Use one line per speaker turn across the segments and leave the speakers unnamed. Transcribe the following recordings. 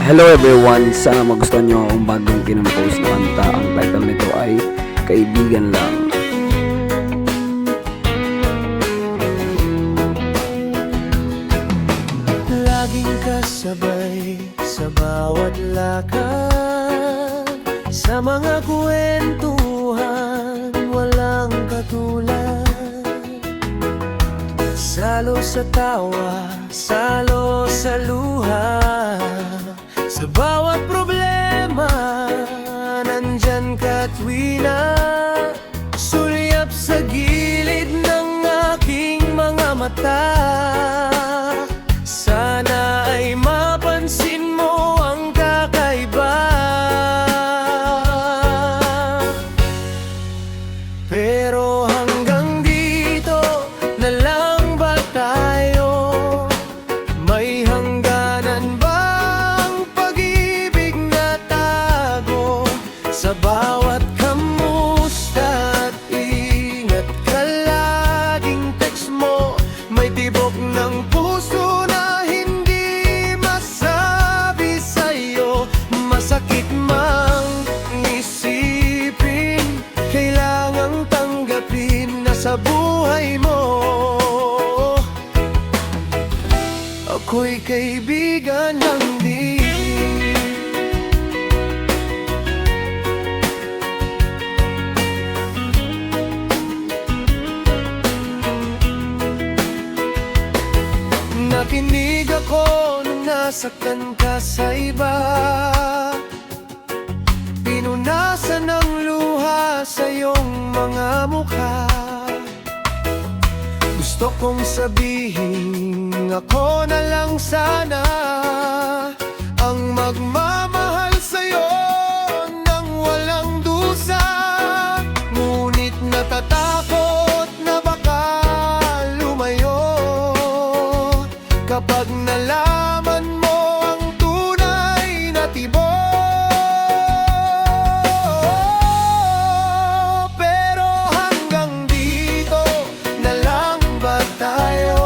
Hello everyone, sana magustuhan nyo ang bagong kinopost na kanta. Ang title nito ay Kaibigan Lang.
Laging kasabay sa bawat lakad, sa mga kwentuhan walang katulad. Salo sa tawa, salo sa luha, sa bawat problema nandyan ka tuwina. Sulyap sa gilid ng aking mga mata, sana ay mapansin mo ang kakaiba. Pero hanggang dito na lang ba tayo? May hangganan bang pag-ibig na tago? Sa bawat kamusta at ingat ka laging text mo, may tibok ng puso na hindi masabi sa'yo. Masakit mang isipin, kailangang tanggapin na sa buhay mo ako'y kaibigan lang din. Nakinig ako nung nasaktan ka sa iba, pinunasan ng luha sa iyong mga mukha. Gusto kong sabihin ako na lang sana ang magmamahal sa'yo nang walang dusa. Ngunit natatakot na baka lumayo kapag nalaman mo ang tunay na tibok. Pero hanggang dito na lang ba tayo?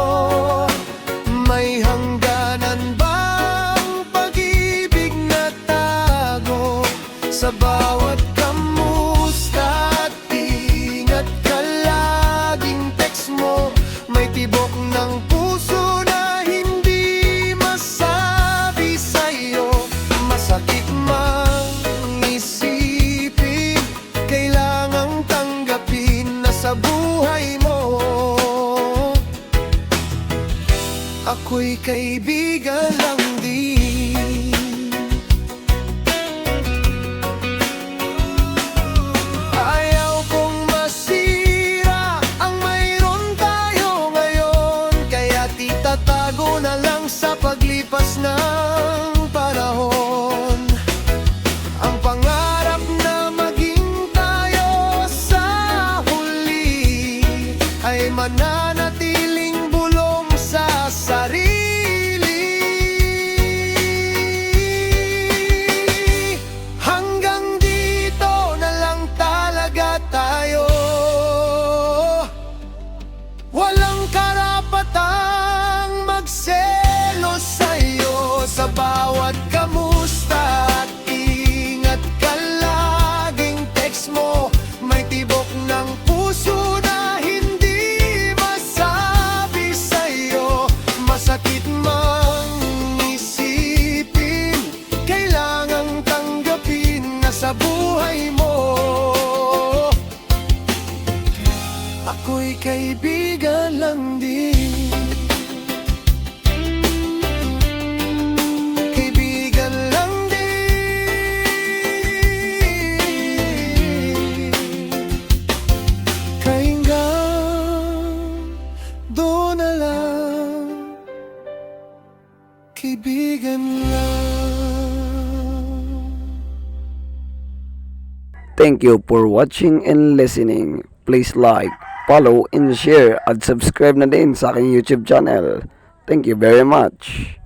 May hangganan bang pag-ibig na tago? Sa bawat kamusta at ingat ka laging text mo, may tibok ng puso na hindi masabi sa'yo. Masakit mang isipin, kailangang tanggapin na sa buhay mo ako'y kaibigan lang din. Ayaw kong masira ang mayroon tayo ngayon, kaya't itatago na lang sa paglipas ng panahon. Ang pangarap na maging tayo sa huli ay mananatiling bulong sa sarili. Hanggang dito na lang talaga tayo. Walang karapatang magselos sa'yo. Sa bawat kamusta at ingat ka laging text mo, may tibok ng puso na hindi masabi sa'yo. Masakit mang isipin, kailangang tanggapin na sa buhay mo ako'y kaibigan lang din. Kaibigan lang din. Hanggang doon na lang, kaibigan lang.
Thank you for watching and listening. Please like, follow, and share at subscribe na din sa aking YouTube channel. Thank you very much.